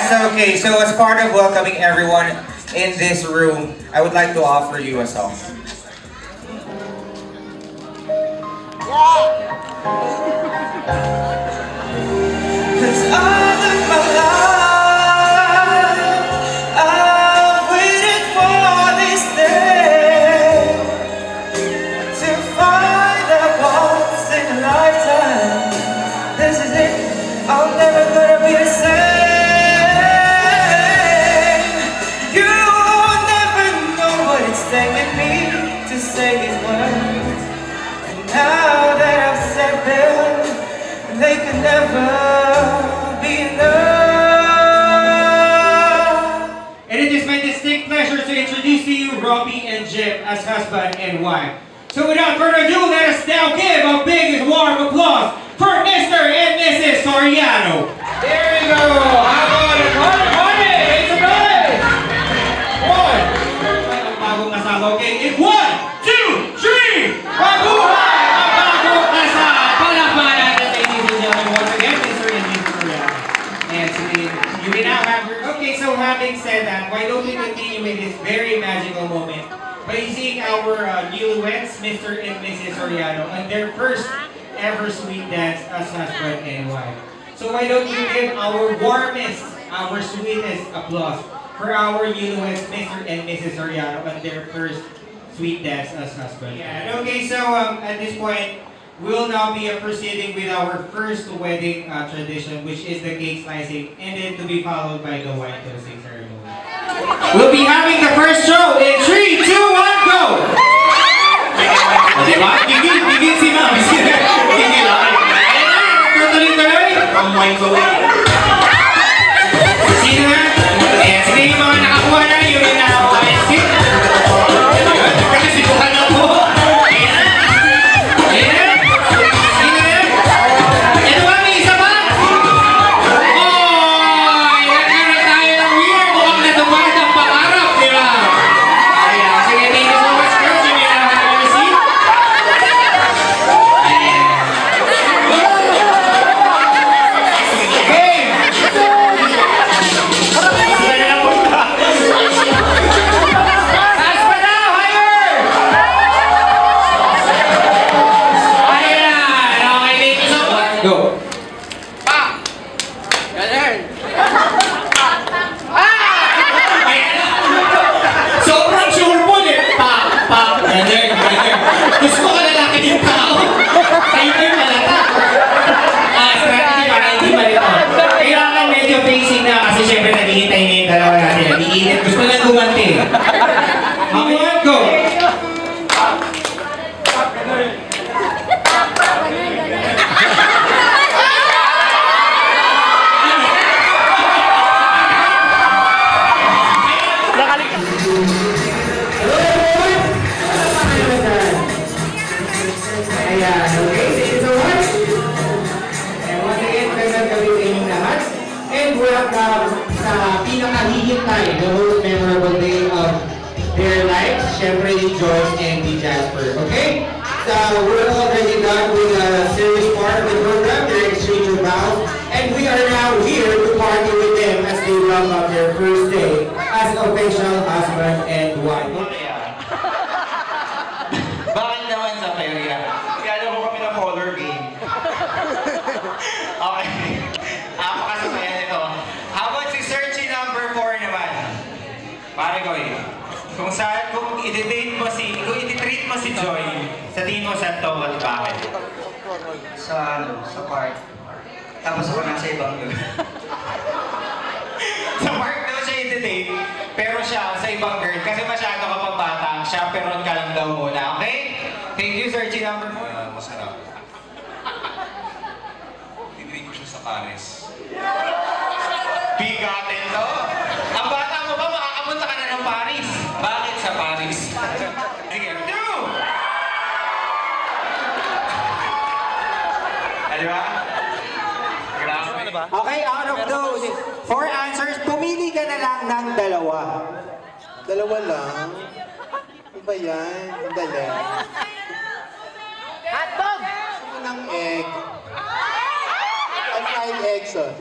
Yes, okay. So as part of welcoming everyone in this room, I would like to offer you a song. Cause all of my life, I've waited for this day to find that once in a lifetime. This is it, I'm never gonna be the same. You'll never know what it's taking me to say these words. And now that I've said them, they can never be enough. And it is my distinct pleasure to introduce to you Robbie and Jim as husband and wife. So without further ado, let us now give a big warm applause for Mr. and Mrs. Soriano. There we go. How about it? Honey, it's a good. One. Bagong kasama. Okay, in 1, 2, 3. Mabuhay ang bagong kasama. Palakpakan natin, ladies and gentlemen. Once again, Mr. and Mrs. Soriano. And so you can now have your... Okay, so having said that, why don't we continue with this very magical moment by seeing our newlyweds, Mr. and Mrs. Soriano, on their first ever sweet dance as husband and wife. So why don't you give our warmest, our sweetest applause for our newlyweds, Mr. and Mrs. Soriano, on their first sweet dance as husband. Yeah. Okay, so at this point, we'll now be proceeding with our first wedding tradition, which is the cake slicing, and then to be followed by the white toasting ceremony. We'll be having the first show in 3, 2, 1, go! Diba? Gigil si Ma'am. Gigil ako. Ayan na, tutuloy-tuloy. Ang mind ko. Sino na? Ayan, sige yung mga nakakuha na yung nakakuha. Kasi sibukan na po. Ayan na. Ayan na. Sino na? Ito ba, may isa ba? Oh! Nagkaroon tayo ng weird. Mukhang natupad ang pangarap, di ba? Ayan, sige, thank you so much, girls. You may now have your seat. Go. Pa! Ganun! Sobrang sure po eh! Pa! Ganun! Gusto ko lalaki yung tao! Kayo yung malata! Strategy para hindi malito. Kailangan medyo facing na kasi syempre naghihintay na yung dalawa natin. Nag-iinit. Gusto lang gumanti. Mamaya, go! Sa pinakahihintay, the most memorable day of their lives, syempre yung Joyce and the Jasper, okay? So, we're already done with the serious part of the program, their exchange of vows, and we are now here to party with them as they welcome their first day as official husband and wife. Bakit naman sa perya? Kaya mo kami ng color game. Okay. Napakasaya nito. How about si Searchy number 4 naman? Pare ko eh. Kung i-date mo i-treat mo si Joy, sa tingin mo sa to at bakit? Sa park. Tapos ako nasa ibang lugar. Sa park daw siya i-date, pero siya sa ibang girl. Kasi masyado ka pang bata, siya pero ka lang daw muna. Okay? Thank you, Searchy number 4. Masarap. Tinrink ko siya sa Paris. Bigatin to. Ang bata mo ba, makakapunta ka na ng Paris? Bakit sa Paris? Sige, 2! Diba? Grabe. Okay, out of those 4 answers, pumili ka na lang ng dalawa. Dalawa lang? Ano ba yan? Ang dali. Hotdog! Ano ng egg? Ang fried eggs, oh.